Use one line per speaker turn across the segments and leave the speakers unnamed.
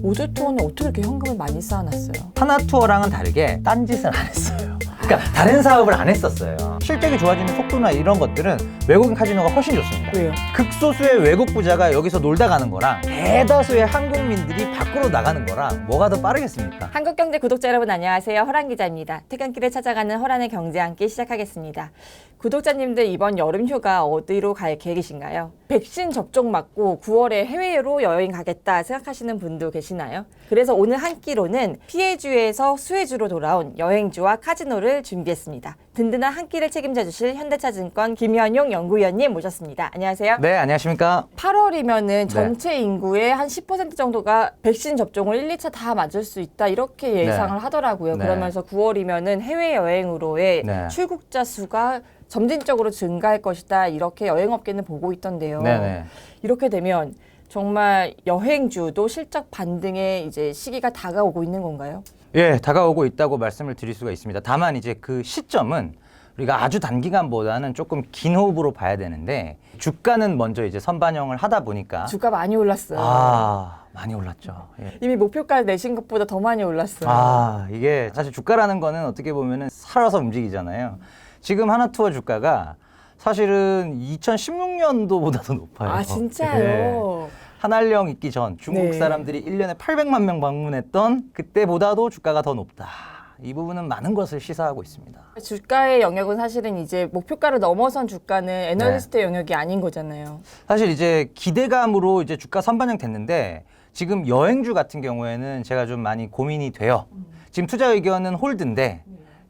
모두 투어는 어떻게 이렇게 현금을 많이 쌓아놨어요?
하나투어랑은 다르게 딴짓을 안 했어요. 그러니까 다른 사업을 안 했었어요. 실적이 좋아지는 속도나 이런 것들은 외국인 카지노가 훨씬 좋습니다.
왜요?
극소수의 외국 부자가 여기서 놀다 가는 거랑 대다수의 한국민들이 밖으로 나가는 거랑 뭐가 더 빠르겠습니까?
한국경제 구독자 여러분 안녕하세요. 허란 기자입니다. 퇴근길에 찾아가는 허란의 경제 함께 시작하겠습니다. 구독자님들 이번 여름 휴가 어디로 갈 계획이신가요? 백신 접종 맞고 9월에 해외로 여행 가겠다 생각하시는 분도 계시나요? 그래서 오늘 한 끼로는 피해주에서 수혜주로 돌아온 여행주와 카지노를 준비했습니다. 든든한 한 끼를 책임져 주실 현대차증권 김현용 연구위원님 모셨습니다. 안녕하세요.
네, 안녕하십니까?
8월이면은 전체 인구의 한 10% 정도가 백신 접종을 1, 2차 다 맞을 수 있다 이렇게 예상을 하더라고요.
네.
그러면서 9월이면은 해외여행으로의
네.
출국자 수가 점진적으로 증가할 것이다 이렇게 여행업계는 보고 있던데요.
네네.
이렇게 되면 정말 여행주도 실적 반등의 이제 시기가 다가오고 있는 건가요?
예, 다가오고 있다고 말씀을 드릴 수가 있습니다. 다만 이제 그 시점은 우리가 아주 단기간보다는 조금 긴 호흡으로 봐야 되는데 주가는 먼저 이제 선반영을 하다 보니까
주가 많이 올랐어요.
많이 올랐죠. 예.
이미 목표가 내신 것보다 더 많이 올랐어요.
이게 사실 주가라는 거는 어떻게 보면은 살아서 움직이잖아요. 지금 하나투어 주가가 사실은 2016년도보다도 높아요.
진짜요?
예. 한알령 있기 전 중국
네.
사람들이 1년에 800만 명 방문했던 그때보다도 주가가 더 높다. 이 부분은 많은 것을 시사하고 있습니다.
주가의 영역은 사실은 이제 목표가를 넘어선 주가는 애널리스트의 영역이 아닌 거잖아요.
사실 이제 기대감으로 이제 주가 선반영 됐는데 지금 여행주 같은 경우에는 제가 좀 많이 고민이 돼요. 지금 투자 의견은 홀드인데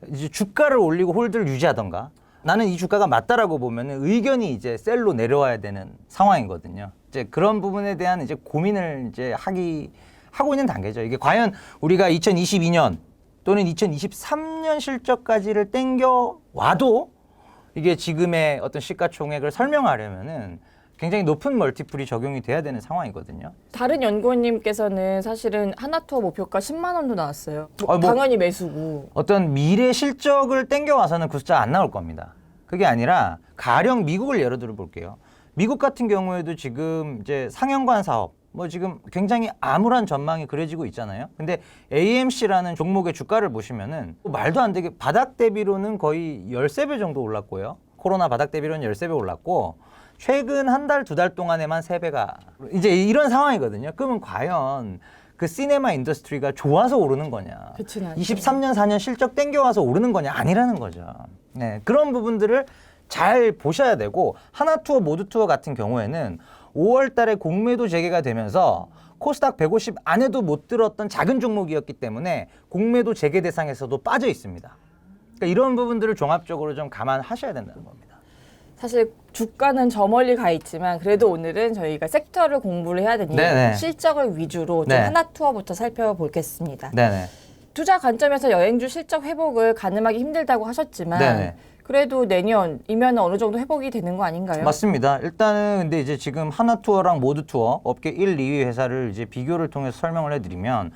이제 주가를 올리고 홀드를 유지하던가 나는 이 주가가 맞다라고 보면은 의견이 이제 셀로 내려와야 되는 상황이거든요. 이제 그런 부분에 대한 이제 고민을 이제 하고 있는 단계죠. 이게 과연 우리가 2022년 또는 2023년 실적까지를 땡겨 와도 이게 지금의 어떤 시가총액을 설명하려면은 굉장히 높은 멀티플이 적용이 돼야 되는 상황이거든요.
다른 연구원님께서는 사실은 하나투어 목표가 10만 원도 나왔어요. 당연히 매수고.
어떤 미래 실적을 땡겨와서는 그 숫자 안 나올 겁니다. 그게 아니라 가령 미국을 예로 들어 볼게요. 미국 같은 경우에도 지금 이제 상영관 사업 뭐 지금 굉장히 암울한 전망이 그려지고 있잖아요. 근데 AMC라는 종목의 주가를 보시면은 말도 안 되게 바닥 대비로는 거의 13배 정도 올랐고요. 코로나 바닥 대비로는 13배 올랐고 최근 한 달, 두 달 동안에만 3배가 이제 이런 상황이거든요. 그러면 과연 그 시네마 인더스트리가 좋아서 오르는 거냐? 23년, 4년 실적 땡겨와서 오르는 거냐? 아니라는 거죠. 네, 그런 부분들을 잘 보셔야 되고 하나투어, 모두투어 같은 경우에는 5월 달에 공매도 재개가 되면서 코스닥 150 안에도 못 들었던 작은 종목이었기 때문에 공매도 재개 대상에서도 빠져 있습니다. 그러니까 이런 부분들을 종합적으로 좀 감안하셔야 된다는 겁니다.
사실 주가는 저 멀리 가 있지만 그래도 오늘은 저희가 섹터를 공부를 해야 되니
네네.
실적을 위주로 좀
네.
하나투어부터 살펴보겠습니다.
네네.
투자 관점에서 여행주 실적 회복을 가늠하기 힘들다고 하셨지만
네네.
그래도 내년이면 어느 정도 회복이 되는 거 아닌가요?
맞습니다. 일단은 근데 이제 지금 하나투어랑 모두투어 업계 1, 2위 회사를 이제 비교를 통해서 설명을 해드리면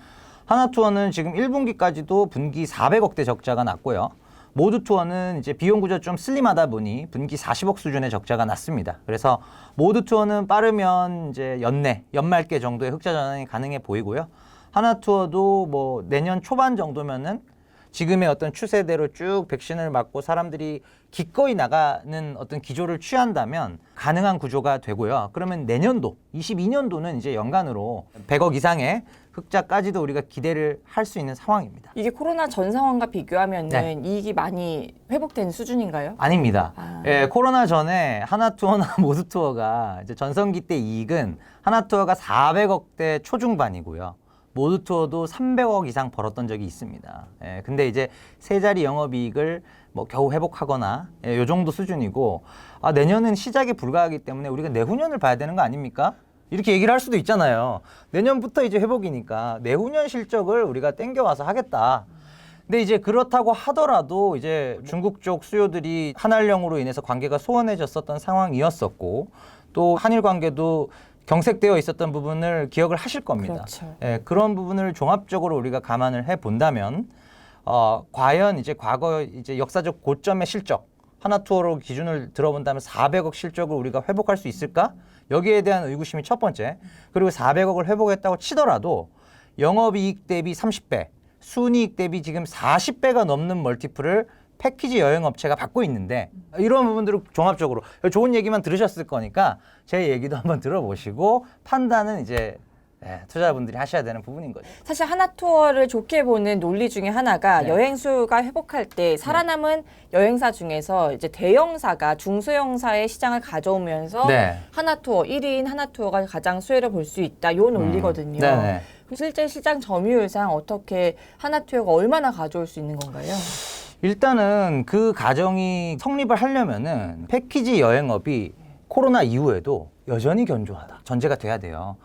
하나투어는 지금 1분기까지도 분기 400억대 적자가 났고요. 모두투어는 이제 비용 구조 좀 슬림하다 보니 분기 40억 수준의 적자가 났습니다. 그래서 모두투어는 빠르면 이제 연말께 정도의 흑자 전환이 가능해 보이고요. 하나투어도 뭐 내년 초반 정도면은 지금의 어떤 추세대로 쭉 백신을 맞고 사람들이 기꺼이 나가는 어떤 기조를 취한다면 가능한 구조가 되고요. 그러면 내년도, 22년도는 이제 연간으로 100억 이상의 흑자까지도 우리가 기대를 할 수 있는 상황입니다.
이게 코로나 전 상황과 비교하면
네.
이익이 많이 회복된 수준인가요?
아닙니다. 예, 코로나 전에 하나투어나 모두투어가 이제 전성기 때 이익은 하나투어가 400억대 초중반이고요. 모두투어도 300억 이상 벌었던 적이 있습니다. 예, 근데 이제 세 자리 영업이익을 뭐 겨우 회복하거나 요 정도 수준이고 내년은 시작에 불과하기 때문에 우리가 내후년을 봐야 되는 거 아닙니까? 이렇게 얘기를 할 수도 있잖아요. 내년부터 이제 회복이니까 내후년 실적을 우리가 땡겨와서 하겠다. 근데 이제 그렇다고 하더라도 이제 중국 쪽 수요들이 한알령으로 인해서 관계가 소원해졌었던 상황이었었고 또 한일 관계도 경색되어 있었던 부분을 기억을 하실 겁니다.
그렇죠.
예, 그런 부분을 종합적으로 우리가 감안을 해 본다면 과연 이제 과거 이제 역사적 고점의 실적 하나투어로 기준을 들어본다면 400억 실적을 우리가 회복할 수 있을까? 여기에 대한 의구심이 첫 번째. 그리고 400억을 회복했다고 치더라도 영업이익 대비 30배, 순이익 대비 지금 40배가 넘는 멀티플을 패키지 여행업체가 받고 있는데 이런 부분들을 종합적으로 좋은 얘기만 들으셨을 거니까 제 얘기도 한번 들어보시고 판단은 이제 투자자분들이 하셔야 되는 부분인 거죠.
사실 하나투어를 좋게 보는 논리 중에 하나가
네.
여행수가 회복할 때 살아남은 여행사 중에서 이제 대형사가 중소형사의 시장을 가져오면서
네.
하나투어 1위인 하나투어가 가장 수혜를 볼 수 있다. 요 논리거든요.
네네.
실제 시장 점유율상 어떻게 하나투어가 얼마나 가져올 수 있는 건가요?
일단은 그 가정이 성립을 하려면은 패키지 여행업이 코로나 이후에도 여전히 견조하다. 전제가 돼야 돼요.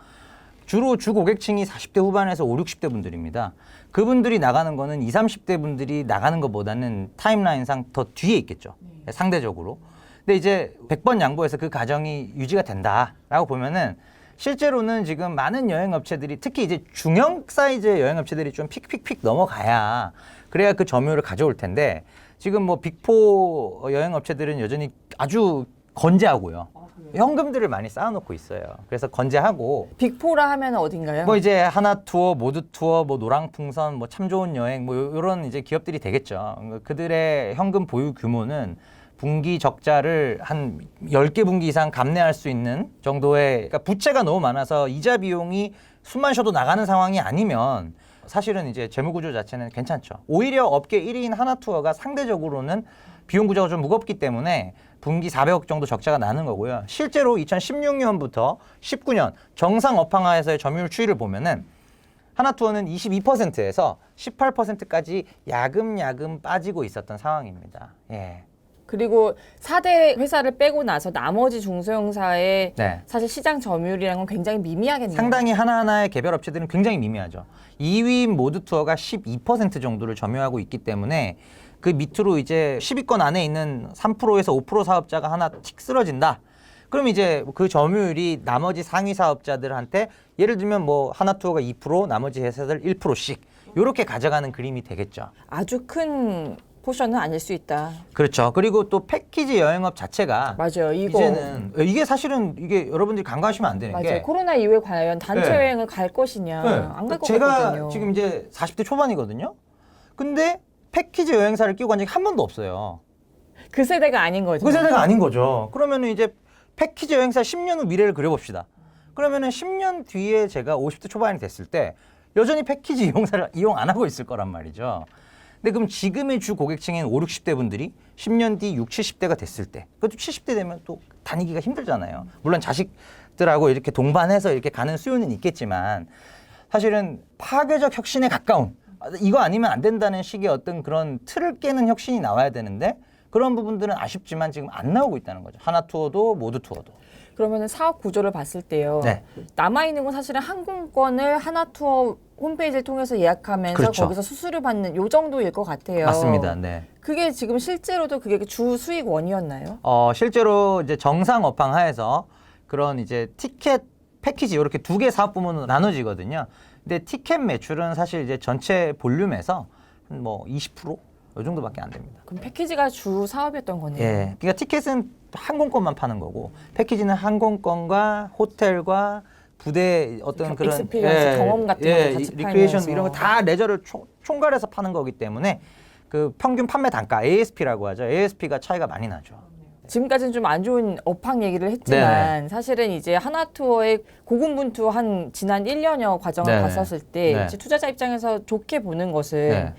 주로 주 고객층이 40대 후반에서 5, 60대 분들입니다. 그분들이 나가는 거는 20, 30대 분들이 나가는 것보다는 타임라인상 더 뒤에 있겠죠. 상대적으로. 근데 이제 100번 양보해서 그 가정이 유지가 된다라고 보면은 실제로는 지금 많은 여행업체들이 특히 이제 중형 사이즈의 여행업체들이 좀 픽픽픽 넘어가야 그래야 그 점유율을 가져올 텐데 지금 뭐 빅4 여행업체들은 여전히 아주 건재하고요. 현금들을 많이 쌓아놓고 있어요. 그래서 건재하고
빅포라 하면 어딘가요?
뭐 이제 하나투어, 모두투어, 뭐 노랑풍선, 뭐 참 좋은 여행 뭐 이런 이제 기업들이 되겠죠. 그들의 현금 보유 규모는 분기 적자를 한 10개 분기 이상 감내할 수 있는 정도의 그러니까 부채가 너무 많아서 이자 비용이 숨만 쉬어도 나가는 상황이 아니면 사실은 이제 재무 구조 자체는 괜찮죠. 오히려 업계 1위인 하나투어가 상대적으로는 비용 구조가 좀 무겁기 때문에 분기 400억 정도 적자가 나는 거고요. 실제로 2016년부터 19년 정상 업황하에서의 점유율 추이를 보면은 하나투어는 22%에서 18%까지 야금야금 빠지고 있었던 상황입니다. 예.
그리고 4대 회사를 빼고 나서 나머지 중소형사의
네.
사실 시장 점유율이라는 건 굉장히 미미하겠네요.
상당히 하나하나의 개별 업체들은 굉장히 미미하죠. 2위인 모두투어가 12% 정도를 점유하고 있기 때문에 그 밑으로 이제 10위권 안에 있는 3%에서 5% 사업자가 하나 틱 쓰러진다. 그럼 이제 그 점유율이 나머지 상위 사업자들한테 예를 들면 뭐 하나투어가 2%, 나머지 회사들 1%씩 이렇게 가져가는 그림이 되겠죠.
아주 큰 포션은 아닐 수 있다.
그렇죠. 그리고 또 패키지 여행업 자체가
맞아요.
이제는 이게 사실은 이게 여러분들이 간과하시면 안 되는
맞아요.
게
코로나 이후에 과연 단체
네.
여행을 갈 것이냐.
네.
안 갈 것
제가
같거든요.
지금 이제 40대 초반이거든요. 근데 패키지 여행사를 끼고 간 적이 한 번도 없어요.
그 세대가 아닌 거죠.
그 세대가 아닌 거죠. 그러면은 이제 패키지 여행사 10년 후 미래를 그려봅시다. 그러면은 10년 뒤에 제가 50대 초반이 됐을 때 여전히 패키지 이용사를 이용 안 하고 있을 거란 말이죠. 근데 그럼 지금의 주 고객층인 5, 60대 분들이 10년 뒤 60, 70대가 됐을 때 그것도 70대 되면 또 다니기가 힘들잖아요. 물론 자식들하고 이렇게 동반해서 이렇게 가는 수요는 있겠지만 사실은 파괴적 혁신에 가까운 이거 아니면 안 된다는 식의 어떤 그런 틀을 깨는 혁신이 나와야 되는데 그런 부분들은 아쉽지만 지금 안 나오고 있다는 거죠. 하나투어도 모두투어도.
그러면 사업 구조를 봤을 때요.
네.
남아있는 건 사실은 항공권을 하나투어 홈페이지를 통해서 예약하면서
그렇죠.
거기서 수수료 받는 요 정도일 것 같아요.
맞습니다. 네.
그게 지금 실제로도 그게 주 수익원이었나요?
실제로 이제 정상 업황 하에서 그런 이제 티켓 패키지 이렇게 두 개 사업 부문으로 나눠지거든요. 근데 티켓 매출은 사실 이제 전체 볼륨에서 한 뭐 20%? 이 정도밖에 안 됩니다.
그럼 패키지가 주 사업이었던 거네요.
예. 그러니까 티켓은 항공권만 파는 거고 패키지는 항공권과 호텔과 부대 어떤 그런
익스피리언스 경험 같은 것도 같이
리크리에이션
팔면서.
이런 거 다 레저를 총괄해서 파는 거기 때문에 그 평균 판매 단가 ASP라고 하죠. ASP가 차이가 많이 나죠.
지금까지는 좀 안 좋은 업황 얘기를 했지만 사실은 이제 하나투어의 고군분투한 지난 1년여 과정을
네네.
봤었을 때
네.
이제 투자자 입장에서 좋게 보는 것은
네.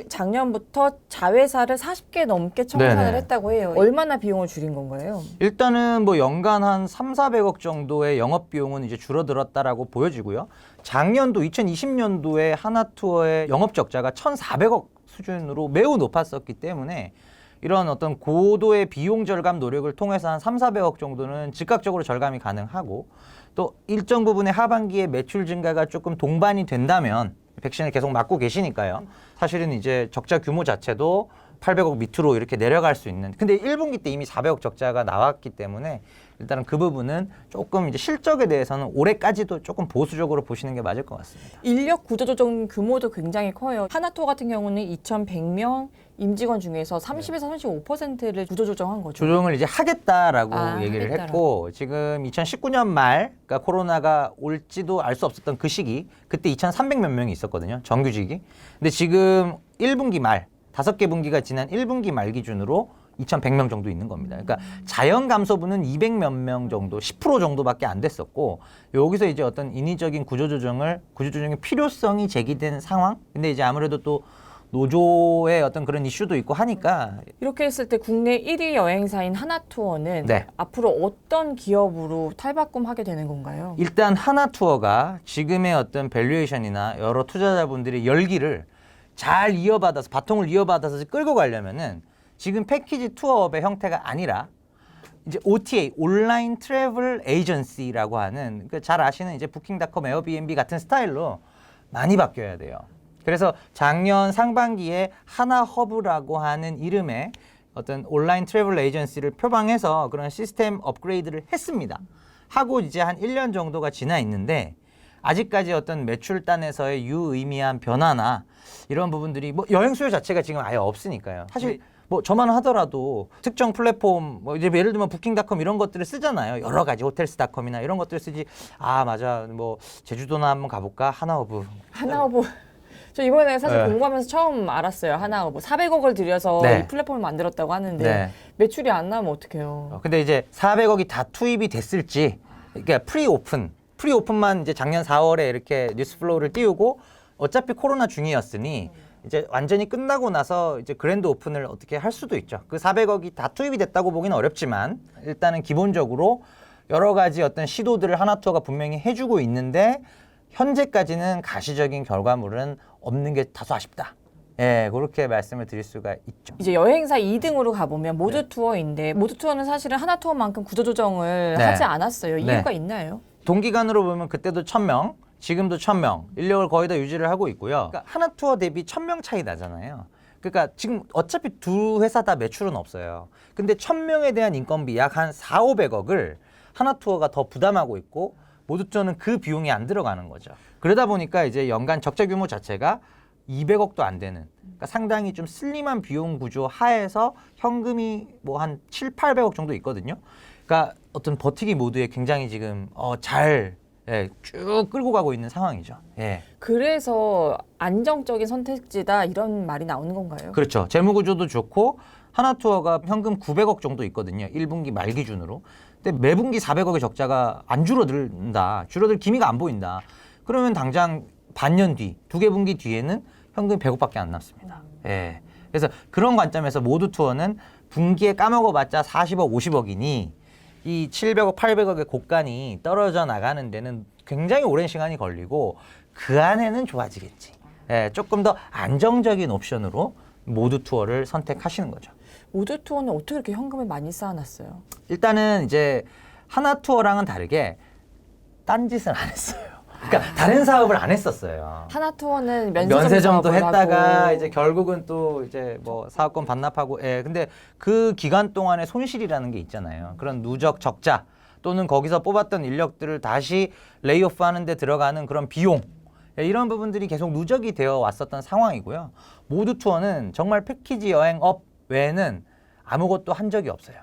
작년부터 자회사를 40개 넘게 청산을
네네.
했다고 해요. 얼마나 비용을 줄인 건가요?
일단은 뭐 연간 한 3, 400억 정도의 영업 비용은 이제 줄어들었다라고 보여지고요. 작년도 2020년도에 하나투어의 영업 적자가 1,400억 수준으로 매우 높았었기 때문에 이런 어떤 고도의 비용 절감 노력을 통해서 한 3, 400억 정도는 즉각적으로 절감이 가능하고 또 일정 부분의 하반기에 매출 증가가 조금 동반이 된다면 백신을 계속 맞고 계시니까요. 사실은 이제 적자 규모 자체도 800억 밑으로 이렇게 내려갈 수 있는. 근데 1분기 때 이미 400억 적자가 나왔기 때문에 일단은 그 부분은 조금 이제 실적에 대해서는 올해까지도 조금 보수적으로 보시는 게 맞을 것 같습니다.
인력 구조조정 규모도 굉장히 커요. 하나투어 같은 경우는 2,100명 임직원 중에서 30에서 35%를 구조조정한 거죠.
조정을 이제 하겠다라고
아,
얘기를
하겠다라고.
했고 지금 2019년 말 그러니까 코로나가 올지도 알 수 없었던 그 시기 그때 2,300몇 명이 있었거든요. 정규직이. 근데 지금 1분기 말 5개 분기가 지난 1분기 말 기준으로 2,100명 정도 있는 겁니다. 그러니까 자연 감소분은 200몇 명 정도, 10% 정도밖에 안 됐었고 여기서 이제 어떤 인위적인 구조조정의 필요성이 제기된 상황. 근데 이제 아무래도 또 노조의 어떤 그런 이슈도 있고 하니까
이렇게 했을 때 국내 1위 여행사인 하나투어는
네.
앞으로 어떤 기업으로 탈바꿈하게 되는 건가요?
일단 하나투어가 지금의 어떤 밸류에이션이나 여러 투자자분들의 열기를 잘 이어받아서 바통을 이어받아서 끌고 가려면은 지금 패키지 투어업의 형태가 아니라 이제 OTA 온라인 트래블 에이전시라고 하는 그 잘 아시는 이제 부킹닷컴, 에어비앤비 같은 스타일로 많이 바뀌어야 돼요. 그래서 작년 상반기에 하나허브라고 하는 이름의 어떤 온라인 트래블 에이전시를 표방해서 그런 시스템 업그레이드를 했습니다. 하고 이제 한 1년 정도가 지나 있는데 아직까지 어떤 매출단에서의 유의미한 변화나 이런 부분들이 뭐 여행 수요 자체가 지금 아예 없으니까요. 사실 뭐 저만 하더라도 특정 플랫폼 뭐 이제 예를 들면 부킹닷컴 이런 것들을 쓰잖아요. 여러 가지 호텔스닷컴이나 이런 것들을 쓰지. 아 맞아 뭐 제주도나 한번 가볼까 하나허브.
하나허브. 저 이번에 사실
네.
공부하면서 처음 알았어요. 하나허브. 400억을 들여서
네.
이 플랫폼을 만들었다고 하는데
네.
매출이 안 나면 어떡해요.
근데 이제 400억이 다 투입이 됐을지 그러니까 프리오픈만 이제 작년 4월에 이렇게 뉴스플로우를 띄우고 어차피 코로나 중이었으니 이제 완전히 끝나고 나서 이제 그랜드 오픈을 어떻게 할 수도 있죠. 그 400억이 다 투입이 됐다고 보기는 어렵지만 일단은 기본적으로 여러 가지 어떤 시도들을 하나투어가 분명히 해주고 있는데 현재까지는 가시적인 결과물은 없는 게 다소 아쉽다. 예, 그렇게 말씀을 드릴 수가 있죠.
이제 여행사 2등으로 가보면 모두투어인데 모두투어는 사실은 하나투어만큼 구조조정을
네.
하지 않았어요.
네.
이유가 있나요?
동기간으로 보면 그때도 1,000명, 지금도 1,000명, 인력을 거의 다 유지를 하고 있고요. 그러니까 하나투어 대비 1,000명 차이 나잖아요. 그러니까 지금 어차피 두 회사 다 매출은 없어요. 근데 1,000명에 대한 인건비 약 한 4,500억을 하나투어가 더 부담하고 있고 모두투어는 그 비용이 안 들어가는 거죠. 그러다 보니까 이제 연간 적자 규모 자체가 200억도 안 되는 그러니까 상당히 좀 슬림한 비용 구조 하에서 현금이 뭐 한 7, 800억 정도 있거든요. 그러니까 어떤 버티기 모드에 굉장히 지금 잘 쭉 끌고 가고 있는 상황이죠. 예.
그래서 안정적인 선택지다 이런 말이 나오는 건가요?
그렇죠. 재무 구조도 좋고 하나투어가 현금 900억 정도 있거든요. 1분기 말 기준으로. 근데 매분기 400억의 적자가 안 줄어든다. 줄어들 기미가 안 보인다. 그러면 당장 반년 뒤, 2개 분기 뒤에는 현금 100억밖에 안 남습니다. 예. 그래서 그런 관점에서 모두투어는 분기에 까먹어봤자 40억, 50억이니 이 700억, 800억의 곡간이 떨어져 나가는 데는 굉장히 오랜 시간이 걸리고 그 안에는 좋아지겠지. 예, 조금 더 안정적인 옵션으로 모두투어를 선택하시는 거죠.
모두투어는 어떻게 이렇게 현금을 많이 쌓아놨어요?
일단은 이제 하나투어랑은 다르게 딴짓을 안 했어요. 그러니까 다른 사업을 안 했었어요.
하나투어는
면세점도
사업을
했다가
하고.
이제 결국은 또 이제 뭐 사업권 반납하고 근데 그 기간 동안의 손실이라는 게 있잖아요. 그런 누적 적자 또는 거기서 뽑았던 인력들을 다시 레이오프 하는 데 들어가는 그런 비용 이런 부분들이 계속 누적이 되어 왔었던 상황이고요. 모두투어는 정말 패키지 여행업 외에는 아무것도 한 적이 없어요.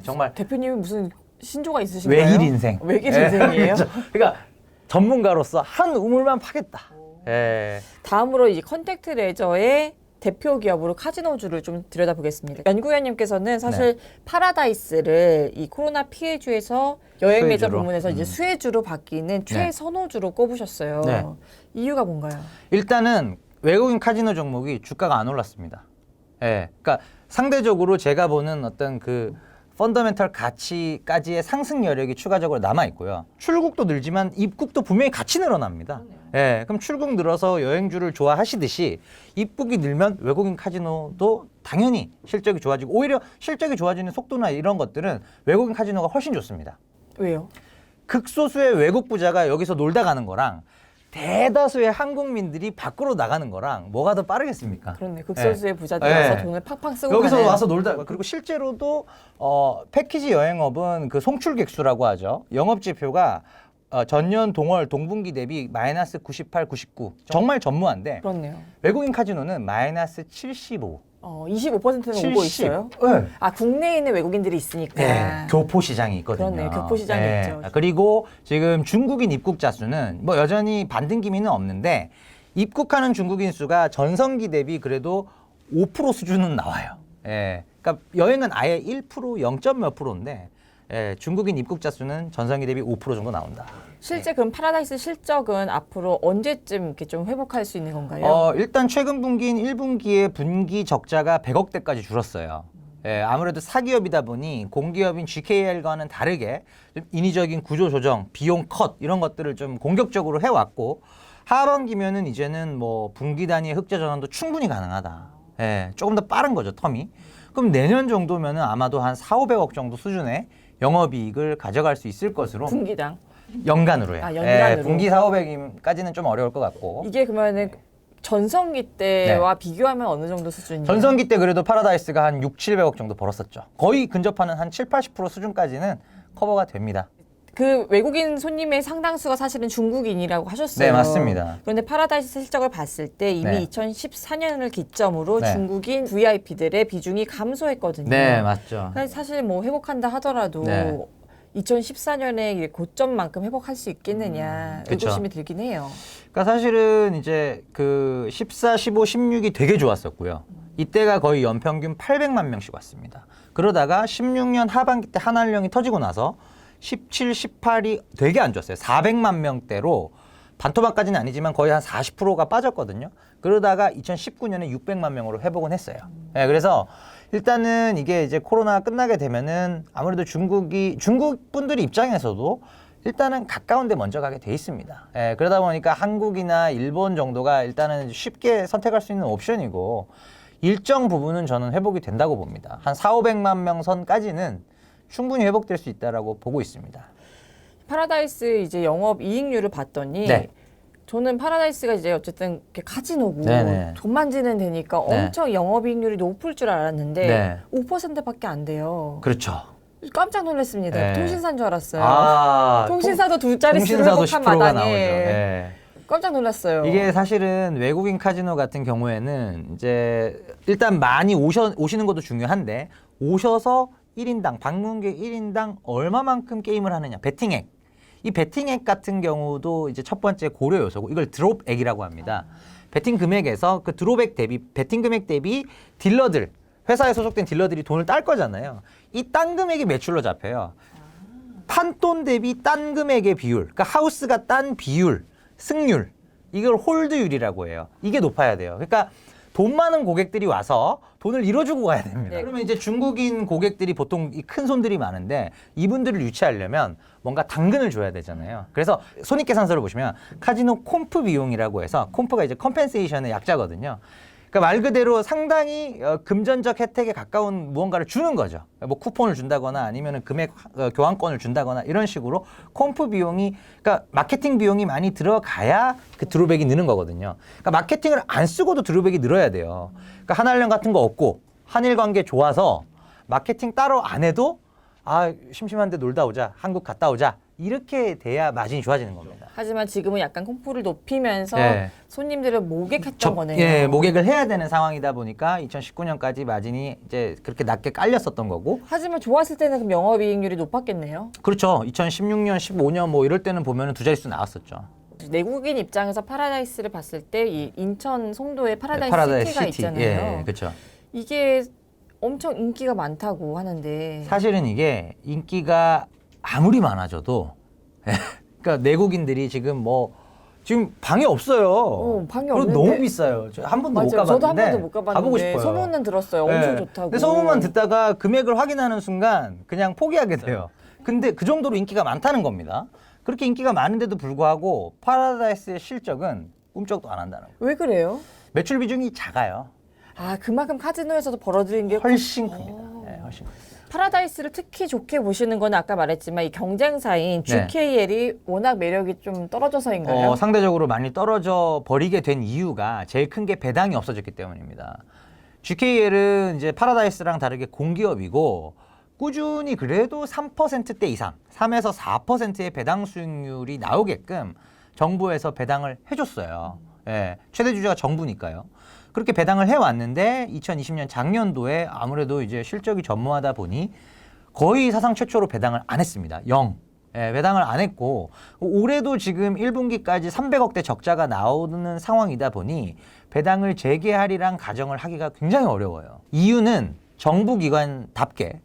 정말
대표님이 무슨 신조가 있으신가요?
외길 인생.
외길 인생이에요?
그렇죠. 그러니까 전문가로서 한 우물만 파겠다.
다음으로 이제 컨택트 레저의 대표 기업으로 카지노주를 좀 들여다보겠습니다. 연구위원님께서는 사실 파라다이스를 이 코로나 피해주에서 여행 매장
수혜주로.
부문에서 이제 수혜주로 바뀌는 최선호주로 꼽으셨어요.
네.
이유가 뭔가요?
일단은 외국인 카지노 종목이 주가가 안 올랐습니다. 그러니까 상대적으로 제가 보는 어떤 그 펀더멘털 가치까지의 상승 여력이 추가적으로 남아 있고요. 출국도 늘지만 입국도 분명히 같이 늘어납니다. 그럼 출국 늘어서 여행주를 좋아하시듯이 입국이 늘면 외국인 카지노도 당연히 실적이 좋아지고 오히려 실적이 좋아지는 속도나 이런 것들은 외국인 카지노가 훨씬 좋습니다.
왜요?
극소수의 외국 부자가 여기서 놀다 가는 거랑 대다수의 한국민들이 밖으로 나가는 거랑 뭐가 더 빠르겠습니까?
그렇네. 극소수의 부자들 와서 돈을 팍팍 쓰고
여기서
가는.
와서 놀다 그리고 실제로도 패키지 여행업은 그 송출객 수라고 하죠. 영업 지표가 전년 동월 동분기 대비 마이너스 98, 99 정말 전무한데
그렇네요.
외국인 카지노는 마이너스 75.
25%는 오고 있어요?
네.
아, 국내에 있는 외국인들이 있으니까.
네, 교포 시장이 있거든요.
그렇네요. 교포 시장이 있죠.
그리고 지금 중국인 입국자 수는 뭐 여전히 반등 기미는 없는데 입국하는 중국인 수가 전성기 대비 그래도 5% 수준은 나와요. 예. 그러니까 여행은 아예 1% 0. 몇 프로인데 중국인 입국자 수는 전성기 대비 5% 정도 나온다.
실제 그럼 파라다이스 실적은 앞으로 언제쯤 이렇게 좀 회복할 수 있는 건가요?
일단 최근 분기인 1분기에 분기 적자가 100억대까지 줄었어요. 아무래도 사기업이다 보니 공기업인 GKL과는 다르게 좀 인위적인 구조 조정, 비용 컷 이런 것들을 좀 공격적으로 해왔고 하반기면은 이제는 뭐 분기 단위의 흑자 전환도 충분히 가능하다. 조금 더 빠른 거죠, 텀이. 그럼 내년 정도면은 아마도 한 4, 500억 정도 수준의 영업이익을 가져갈 수 있을 것으로
분기당.
연간으로요.
아, 연간으로.
분기 4, 500까지는 좀 어려울 것 같고.
이게 그러면은 전성기 때와 비교하면 어느 정도 수준이에요?
전성기 때 그래도 파라다이스가 한 6, 700억 정도 벌었었죠. 거의 근접하는 한 7, 80% 수준까지는 커버가 됩니다.
그 외국인 손님의 상당수가 사실은 중국인이라고 하셨어요.
네, 맞습니다.
그런데 파라다이스 실적을 봤을 때 이미
네.
2014년을 기점으로
네.
중국인 VIP들의 비중이 감소했거든요.
네, 맞죠.
그러니까 사실 뭐 회복한다 하더라도
네.
2014년에 고점만큼 회복할 수 있겠느냐
그쵸.
의구심이 들긴 해요.
그러니까 사실은 이제 그 14, 15, 16이 되게 좋았었고요. 이때가 거의 연평균 800만 명씩 왔습니다. 그러다가 16년 하반기 때 한한령이 터지고 나서 17, 18이 되게 안 좋았어요. 400만 명대로 반토막까지는 아니지만 거의 한 40%가 빠졌거든요. 그러다가 2019년에 600만 명으로 회복은 했어요. 그래서 일단은 이게 이제 코로나 끝나게 되면은 아무래도 중국 분들 입장에서도 일단은 가까운 데 먼저 가게 돼 있습니다. 그러다 보니까 한국이나 일본 정도가 일단은 쉽게 선택할 수 있는 옵션이고 일정 부분은 저는 회복이 된다고 봅니다. 한 4, 500만 명 선까지는 충분히 회복될 수 있다라고 보고 있습니다.
파라다이스 이제 영업 이익률을 봤더니
네.
저는 파라다이스가 이제 어쨌든 이렇게 카지노고
네네.
돈 만지는 데니까
네.
엄청 영업 이익률이 높을 줄 알았는데
네.
5%밖에 안 돼요.
그렇죠.
깜짝 놀랐습니다.
네.
통신사인 줄 알았어요. 통신사도 두 자릿수를
통신사도
회복한
10%가
마당에
나오죠. 네.
깜짝 놀랐어요.
이게 사실은 외국인 카지노 같은 경우에는 이제 일단 많이 오시는 것도 중요한데 오셔서 1인당 방문객 1인당 얼마만큼 게임을 하느냐 베팅액 이 베팅액 같은 경우도 이제 첫 번째 고려 요소고 이걸 드롭액이라고 합니다. 베팅 금액에서 그 드롭액 대비 베팅 금액 대비 딜러들 회사에 소속된 딜러들이 돈을 딸 거잖아요. 이 딴 금액이 매출로 잡혀요. 판돈 대비 딴 금액의 비율, 그러니까 하우스가 딴 비율, 승률 이걸 홀드율이라고 해요. 이게 높아야 돼요. 그러니까 돈 많은 고객들이 와서 돈을 잃어주고 가야 됩니다.
네.
그러면 이제 중국인 고객들이 보통 이 큰 손들이 많은데 이분들을 유치하려면 뭔가 당근을 줘야 되잖아요. 그래서 손익계산서를 보시면 카지노 콤프 비용이라고 해서 콤프가 이제 컴펜세이션의 약자거든요. 그러니까 말 그대로 상당히 금전적 혜택에 가까운 무언가를 주는 거죠. 뭐 쿠폰을 준다거나 아니면은 금액 교환권을 준다거나 이런 식으로 콤프 비용이 그러니까 마케팅 비용이 많이 들어가야 그 드롭백이 느는 거거든요. 그러니까 마케팅을 안 쓰고도 드롭백이 늘어야 돼요. 그러니까 한한령 같은 거 없고 한일 관계 좋아서 마케팅 따로 안 해도 아 심심한데 놀다 오자 한국 갔다 오자 이렇게 돼야 마진이 좋아지는 겁니다.
하지만 지금은 약간 콤프를 높이면서
네.
손님들을 모객했던 거네요.
예, 모객을 해야 되는 상황이다 보니까 2019년까지 마진이 이제 그렇게 낮게 깔렸었던 거고.
하지만 좋았을 때는 그럼 영업이익률이 높았겠네요.
그렇죠. 2016년, 15년 뭐 이럴 때는 보면은 두 자릿수 나왔었죠.
내국인 입장에서 파라다이스를 봤을 때 이 인천 송도에 파라다이스 시티가 있잖아요.
예, 그렇죠.
이게 엄청 인기가 많다고 하는데
사실은 이게 인기가 아무리 많아져도 그러니까 내국인들이 지금 지금 방이 없어요.
방이
그리고
없는데
너무 비싸요. 저 한 번도 못
맞아요.
가봤는데
저도 한 번도 못 가봤는데
가보고 싶어요.
소문은 들었어요. 엄청
네.
좋다고.
근데 소문만 듣다가 금액을 확인하는 순간 그냥 포기하게 돼요. 근데 그 정도로 인기가 많다는 겁니다. 그렇게 인기가 많은데도 불구하고 파라다이스의 실적은 꿈쩍도 안 한다는 거예요.
왜 그래요?
매출 비중이 작아요.
아, 그만큼 카지노에서도 벌어들인 게
훨씬 큽니다. 네, 훨씬 큽니다.
파라다이스를 특히 좋게 보시는 건 아까 말했지만 이 경쟁사인
네.
GKL이 워낙 매력이 좀 떨어져서인가요?
상대적으로 많이 떨어져 버리게 된 이유가 제일 큰 게 배당이 없어졌기 때문입니다. GKL은 이제 파라다이스랑 다르게 공기업이고 꾸준히 그래도 3%대 이상, 3에서 4%의 배당 수익률이 나오게끔 정부에서 배당을 해줬어요. 예, 최대 주주가 정부니까요. 그렇게 배당을 해왔는데 2020년 작년도에 아무래도 이제 실적이 전무하다 보니 거의 사상 최초로 배당을 안 했습니다. 0. 예, 배당을 안 했고 올해도 지금 1분기까지 300억대 적자가 나오는 상황이다 보니 배당을 재개하리란 가정을 하기가 굉장히 어려워요. 이유는 정부 기관답게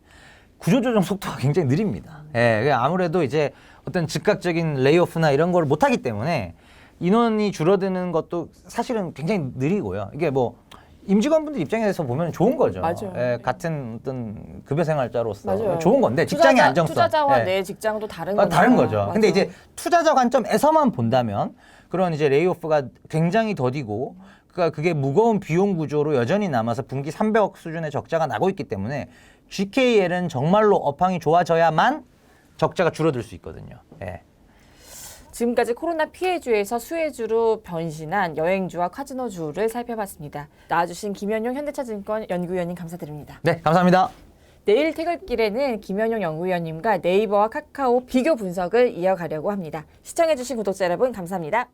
구조조정 속도가 굉장히 느립니다. 예, 아무래도 이제 어떤 즉각적인 레이오프나 이런 걸 못하기 때문에 인원이 줄어드는 것도 사실은 굉장히 느리고요. 이게 뭐 임직원분들 입장에서 보면 좋은 거죠.
맞아요.
예, 같은 어떤 급여 생활자로서
맞아요.
좋은 건데 직장의 안정성.
투자자와
예.
내 직장도 다른
다른
거니까.
거죠.
맞아.
근데 이제 투자자 관점에서만 본다면 그런 이제 레이오프가 굉장히 더디고 그러니까 그게 무거운 비용 구조로 여전히 남아서 분기 300억 수준의 적자가 나고 있기 때문에 GKL은 정말로 업황이 좋아져야만 적자가 줄어들 수 있거든요. 예.
지금까지 코로나 피해주에서 수혜주로 변신한 여행주와 카지노주를 살펴봤습니다. 나와주신 김현용 현대차증권 연구위원님 감사드립니다.
네, 감사합니다.
내일 퇴근길에는 김현용 연구위원님과 네이버와 카카오 비교 분석을 이어가려고 합니다. 시청해주신 구독자 여러분 감사합니다.